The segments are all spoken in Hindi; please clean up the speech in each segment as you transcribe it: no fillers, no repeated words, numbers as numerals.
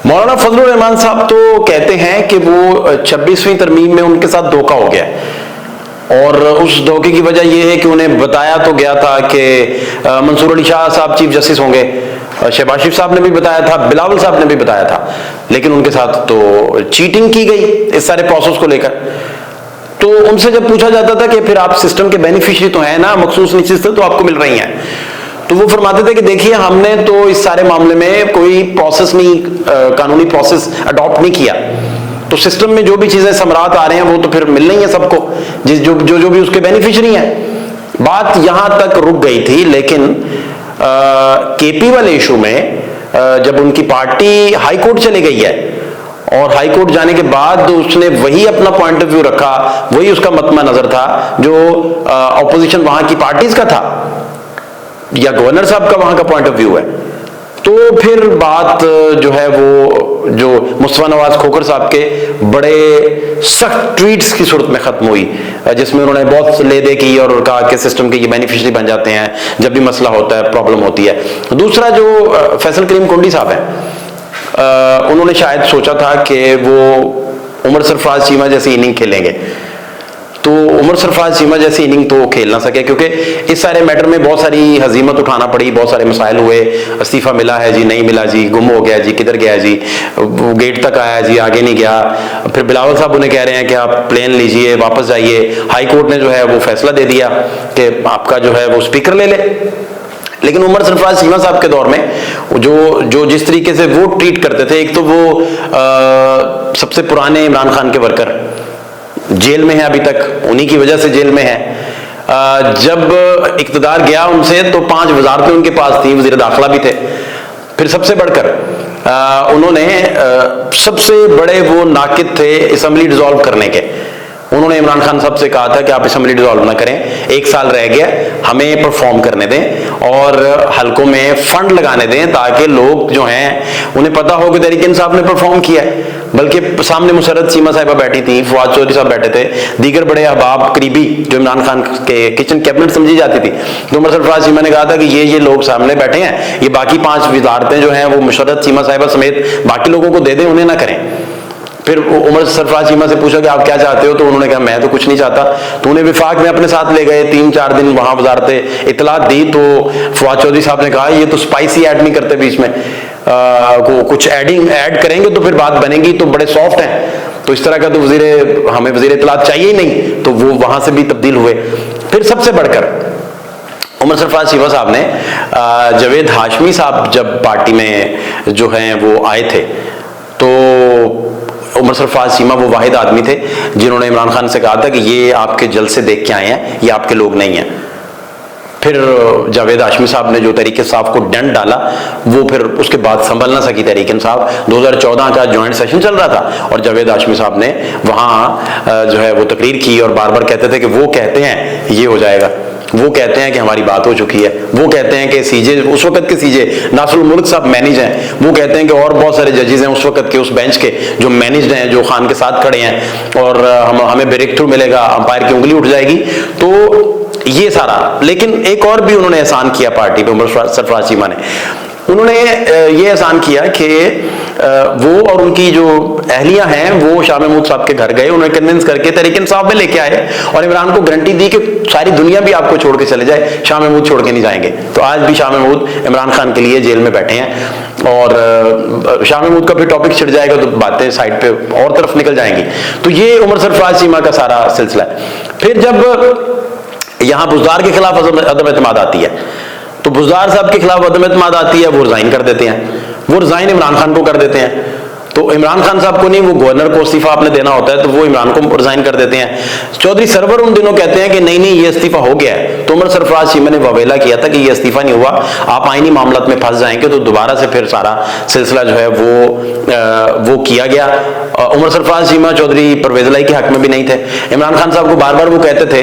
मौलाना फजलुर रहमान साहब तो कहते हैं कि वो 26वीं तरमीम में उनके साथ धोखा हो गया, और उस धोखे की वजह यह है कि उन्हें बताया तो गया था कि मंसूर अली शाह साहब चीफ जस्टिस होंगे, शहबाज शरीफ साहब ने भी बताया था, बिलावल साहब ने भी बताया था, लेकिन उनके साथ तो चीटिंग की गई इस सारे प्रोसेस को लेकर। तो उनसे जब पूछा जाता था कि फिर आप सिस्टम के बेनिफिशियरी तो हैं ना, मखसूस निश्चित तो आपको मिल रही हैं, तो वो फरमाते थे कि देखिए हमने तो इस सारे मामले में कोई प्रोसेस नहीं, कानूनी प्रोसेस अडॉप्ट नहीं किया, तो सिस्टम में जो भी चीजें समरात आ रहे हैं वो तो फिर मिल रही है सबको, जो भी उसके बेनिफिशियरी हैं। बात यहां तक रुक गई थी, लेकिन केपी वाले इशू में जब उनकी पार्टी हाई कोर्ट चली गई है, और हाई कोर्ट जाने के बाद उसने वही अपना पॉइंट ऑफ व्यू रखा, वही उसका मतमा नजर था जो ऑपोजिशन वहां की पार्टीज का था या गवर्नर साहब का वहां का पॉइंट ऑफ व्यू है, तो फिर बात जो है वो जो मुस्तफा नवाज खोखर साहब के बड़े सख्त ट्वीट्स की सूरत में खत्म हुई, जिसमें उन्होंने बहुत ले दे की और कहा कि सिस्टम के ये बेनिफिशियरी बन जाते हैं जब भी मसला होता है, प्रॉब्लम होती है। दूसरा जो फैसल करीम कुंडी साहब है, उन्होंने शायद सोचा था कि वो उमर सरफराज चीमा जैसी इनिंग खेलेंगे, तो उमर सरफराज चीमा जैसी इनिंग तो खेल ना सके, क्योंकि इस सारे मैटर में बहुत सारी हजीमत उठाना पड़ी, बहुत सारे मसाइल हुए, इस्तीफा मिला है जी, नहीं मिला जी, गुम हो गया जी, किधर गया जी, वो गेट तक आया जी, आगे नहीं गया, फिर बिलावल साहब उन्हें कह रहे हैं कि आप प्लेन लीजिए, वापस जाइए, हाई कोर्ट ने जो है वो फैसला दे दिया कि आपका जो है वो स्पीकर ले ले। लेकिन उमर सरफराज चीमा साहब के दौर में जो जिस तरीके से वो ट्रीट करते थे, एक तो वो सबसे पुराने इमरान खान के वर्कर जेल में है अभी तक, उन्हीं की वजह से जेल में है। जब इक्तदार गया उनसे तो 5 वजारतें उनके पास थी, वजीर दाखिला भी थे, फिर सबसे बढ़कर उन्होंने सबसे बड़े वो नाकिद थे असम्बली डिसॉल्व करने के। उन्होंने इमरान खान साहब से कहा था कि आप असम्बली डिसॉल्व ना करें, 1 साल रह गया, हमें परफॉर्म करने दें और हलकों में फंड लगाने दें ताकि लोग जो हैं उन्हें पता हो कि तहरीक इंसाफ ने परफॉर्म किया है। बल्कि सामने मुसर्रत चीमा साहिबा बैठी थी, फवाद चौधरी साहब बैठे थे, दीगर बड़े अहबाब करीबी जो इमरान खान के किचन कैबिनेट समझी जाती थी, तो उमर सरफराज चीमा ने कहा था कि ये लोग सामने बैठे हैं, ये बाकी 5 वजारतें जो हैं वो मुसर्रत चीमा साहिबा समेत बाकी लोगों को दे दें, उन्हें ना करें। फिर उमर सरफराज चीमा से पूछा कि आप क्या चाहते हो, तो उन्होंने कहा मैं तो कुछ नहीं चाहता, तो उन्हें विफाक में अपने साथ ले गए, 3-4 दिन वहां वजारतें इतलात दी, तो फवाद चौधरी साहब ने कहा ये तो स्पाइसी ऐड नहीं करते बीच में, कुछ ऐड करेंगे तो फिर बात बनेगी, तो बड़े सॉफ्ट हैं, तो इस तरह का तो हमें वजीर इतलात चाहिए ही नहीं, तो वो वहां से भी तब्दील हुए। फिर सबसे बढ़कर उमर सरफराज चीमा साहब ने जावेद हाशमी साहब जब पार्टी में जो हैं वो आए थे, तो उमर सरफराज चीमा वो वाहिद आदमी थे जिन्होंने इमरान खान से कहा था कि ये आपके जलसे देख के आए हैं, ये आपके लोग नहीं हैं। फिर जावेद हाशमी साहब ने जो तहरीक इंसाफ को दंड डाला, वो फिर उसके बाद संभल ना सकी तहरीक इंसाफ। 2014 का ज्वाइंट सेशन चल रहा था और जावेद हाशमी साहब ने वहाँ जो है वो तकरीर की और बार बार कहते थे कि वो कहते हैं ये हो जाएगा, वो कहते हैं कि हमारी बात हो चुकी है, वो कहते हैं कि सीजे, उस वक्त के सीजे नासरुल मुल्क साहब मैनेज हैं, वो कहते हैं कि और बहुत सारे जजेस हैं उस वक्त के उस बेंच के जो मैनेज्ड हैं, जो खान के साथ खड़े हैं, और हमें ब्रेक थ्रू मिलेगा, अंपायर की उंगली उठ जाएगी, तो ये सारा। लेकिन एक और भी उन्होंने एहसान किया पार्टी पे, उमर सरफराज चीमा ने, उन्होंने ये एहसान किया कि वो और उनकी जो अहलियां हैं वो शाह महमूद साहब के घर गए, उन्हें कन्विंस करके तहरीक इंसाफ में लेके आए और इमरान को गारंटी दी कि सारी दुनिया भी आपको छोड़ के चले जाए, शाह महमूद छोड़ के नहीं जाएंगे। तो आज भी शाह महमूद इमरान खान के लिए जेल में बैठे हैं, और शाह महमूद का फिर टॉपिक छिड़ जाएगा तो बातें साइड पे और तरफ निकल जाएंगी। तो ये उमर सरफराज चीमा का सारा सिलसिला है। फिर जब यहां बुज़दार के खिलाफ अदम एतमाद आती है, तो बुज़दार साहब के खिलाफ अदम एतमाद आती है, वो रिजाइन कर देते हैं, वो रिजाइन इमरान खान को कर देते हैं। तो इमरान खान साहब को नहीं, वो गवर्नर को इस्तीफा आपने देना होता है, तो वो इमरान को रिजाइन कर देते हैं। चौधरी सरवर उन दिनों कहते हैं कि नहीं नहीं ये इस्तीफा हो गया है, तो उमर सरफराज चीमा ने ववेला किया था कि ये इस्तीफा नहीं हुआ, आप आईनी मामलात में फंस जाएंगे, तो दोबारा से फिर सारा सिलसिला जो है वो किया गया। उमर सरफराज चीमा चौधरी परवेज लाई के हक में भी नहीं थे। इमरान खान साहब को बार बार वो कहते थे,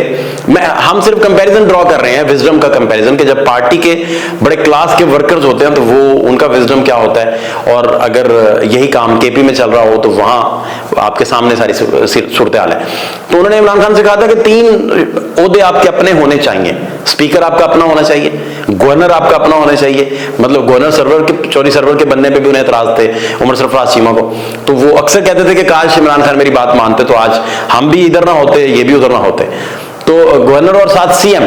हम सिर्फ कंपैरिजन ड्रॉ कर रहे हैं, विजडम का कंपैरिजन, कि जब पार्टी के बड़े क्लास के वर्कर्स होते हैं तो वो उनका विजडम क्या होता है, और अगर यही काम केपी में चल रहा हो तो वहां आपके सामने सारी सूरत हाल है। तो उन्होंने इमरान खान से कहा था कि 3 ओहदे आपके अपने होने चाहिए, स्पीकर आपका अपना होना चाहिए, गवर्नर आपका अपना होना चाहिए, मतलब गवर्नर सर्वर के चौधरी सर्वर के बनने पे भी उन्हें एतराज थे उमर सरफराज चीमा को। तो वो अक्सर कहते थे कि काश इमरान खान मेरी बात मानते तो आज हम भी इधर ना होते, ये भी उधर ना होते। तो गवर्नर और साथ सीएम,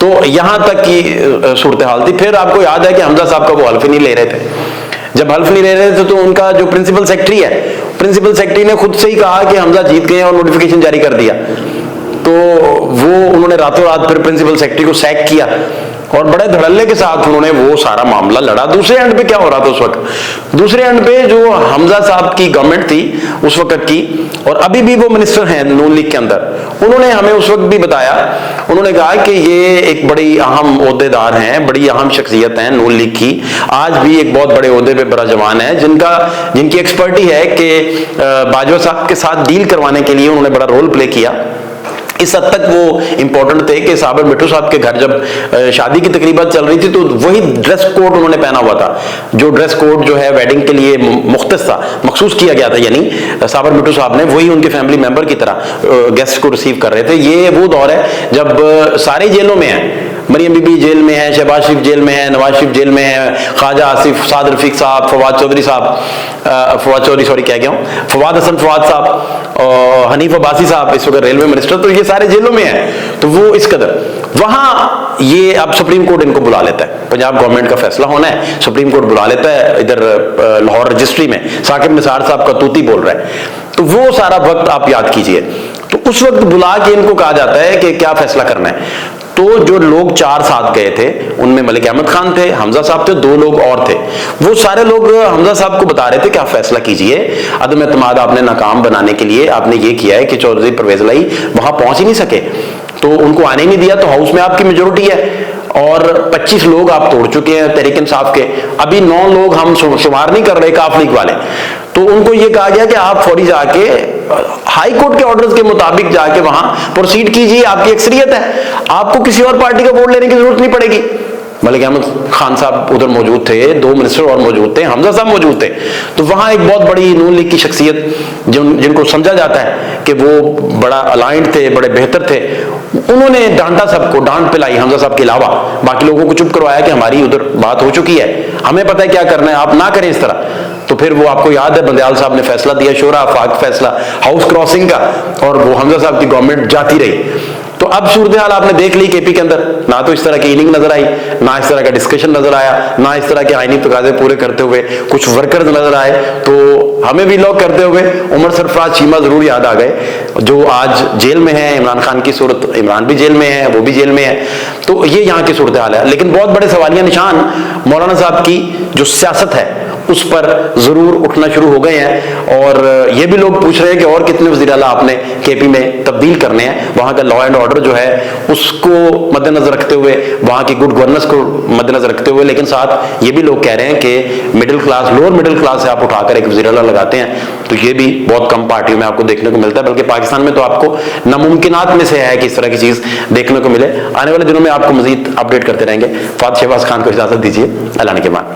तो यहां तक की सूरत हाल थी। फिर आपको याद है कि हमजा साहब का वो हल्फ ही नहीं ले रहे थे। जब हल्फ नहीं ले रहे थे तो उनका जो प्रिंसिपल सेक्रेटरी है, प्रिंसिपल सेक्रेटरी ने खुद से ही कहा कि हमजा जीत गए और नोटिफिकेशन जारी कर दिया। तो वो उन्होंने रातों रात फिर प्रिंसिपल सेक्रेटरी को सैक किया और बड़े धड़ल्ले के साथ उन्होंने वो सारा मामला लड़ा। दूसरे एंड पे क्या हो रहा था उस वक्त, दूसरे एंड पे जो हमजा साहब की गवर्नमेंट थी उस वक्त की, और अभी भी वो मिनिस्टर हैं नून लीग के अंदर, उन्होंने हमें उस वक्त भी बताया, उन्होंने कहा कि ये एक बड़ी अहम ओहदेदार हैं, बड़ी अहम शख्सियत हैं नून लीग की, आज भी एक बहुत बड़े ओहदे पे बराजमान है, जिनकी एक्सपर्टी है कि बाजवा साहब के साथ डील करवाने के लिए उन्होंने बड़ा रोल प्ले किया। इस हद तक वो इंपॉर्टेंट थे कि साबर मिट्टू साहब के घर जब शादी की तकरीबत चल रही थी तो वही ड्रेस कोड उन्होंने पहना हुआ था, जो ड्रेस कोड जो है वेडिंग के लिए मुख्तस था, मखसूस किया गया था, यानी साबर मिट्टू साहब ने वही उनके फैमिली मेंबर की तरह गेस्ट को रिसीव कर रहे थे। ये वो दौर है जब सारे जेलों में है, मरियम बीबी जेल में है, शहबाज शरीफ जेल में है, नवाज शरीफ जेल में है, ख्वाजा आसिफ, साद रफीक साहब, फवाद चौधरी साहब, फवाद हसन फवाद साहब और हनीफ अब्बासी साहब इस वक्त रेलवे मिनिस्टर, तो ये सारे जेलों में हैं। तो वो इस कदर वहां ये अब सुप्रीम कोर्ट इनको बुला लेता है, पंजाब गवर्नमेंट का फैसला होना है, सुप्रीम कोर्ट बुला लेता है इधर लाहौर रजिस्ट्री में, साकिब निसार साहब का तूती बोल रहा है। तो वो सारा वक्त आप याद कीजिए, तो उस वक्त बुला के इनको कहा जाता है कि क्या फैसला करना है। तो जो लोग 4 साथ गए थे उनमें मलिक अहमद खान थे, हमजा साहब थे, 2 लोग और थे, वो सारे लोग हमजा साहब को बता रहे थे कि आप फैसला कीजिए, अदम एतमाद आपने नाकाम बनाने के लिए आपने ये किया है कि चौधरी परवेज लाई वहां पहुंच ही नहीं सके, तो उनको आने नहीं दिया, तो हाउस में आपकी मेजोरिटी है और 25 लोग आप तोड़ चुके हैं तहरीक इंसाफ के, अभी 9 लोग हम शुमार नहीं कर रहे काफ लीग वाले। तो उनको ये कहा गया कि आप फौरी जाके हाई कोर्ट के ऑर्डर्स के मुताबिक जाके वहां प्रोसीड कीजिए, आपकी अक्सरियत है, आपको किसी और पार्टी का वोट लेने की जरूरत नहीं पड़ेगी। मलिक अहमद खान साहब उधर मौजूद थे, 2 मिनिस्टर और मौजूद थे, हमजा साहब मौजूद थे। तो वहां एक बहुत बड़ी नून लीग की शख्सियत जिनको समझा जाता है कि वो बड़ा अलाइंड थे, बड़े बेहतर थे, उन्होंने डांटा सबको, डांट पिलाई हमजा साहब के अलावा, बाकी लोगों को चुप करवाया कि हमारी उधर बात हो चुकी है, हमें पता है क्या करना है, आप ना करें इस तरह। तो फिर वो आपको याद है बंदयाल साहब ने फैसला दिया, शोरा आफाक फैसला हाउस क्रॉसिंग का, और वो हमजा साहब की गवर्नमेंट जाती रही। तो अब सूरत हाल आपने देख ली केपी के अंदर, ना तो इस तरह की इनिंग नजर आई, ना इस तरह का डिस्कशन नजर आया, ना इस तरह के आईनी तकाजे पूरे करते हुए कुछ वर्कर्स नजर आए। तो हमें भी लॉक करते हुए उमर सरफराज चीमा जरूर याद आ गए, जो आज जेल में है। इमरान खान की सूरत, इमरान भी जेल में है, वो भी जेल में है। तो ये यहाँ की सूरत हाल है, लेकिन बहुत बड़े सवालिया निशान मौलाना साहब की जो सियासत है उस पर जरूर उठना शुरू हो गए हैं, और ये भी लोग पूछ रहे हैं कि और कितने वज़ीर आला आपने केपी में तब्दील करने हैं, वहां का लॉ एंड ऑर्डर जो है उसको मद्देनजर रखते हुए, वहां की गुड गवर्नेंस को मद्देनजर रखते हुए। लेकिन साथ ये भी लोग कह रहे हैं कि middle class, lower middle class से आप उठाकर एक वज़ीर आला लगाते हैं, तो ये भी बहुत कम पार्टियों में आपको देखने को मिलता है, बल्कि पाकिस्तान में तो आपको नामुमकिनात में से है कि इस तरह की चीज देखने को मिले। आने वाले दिनों में आपको मजीद अपडेट करते रहेंगे। फात शहबाज खान को इजाजत दीजिए, अल्लाह ने के मान।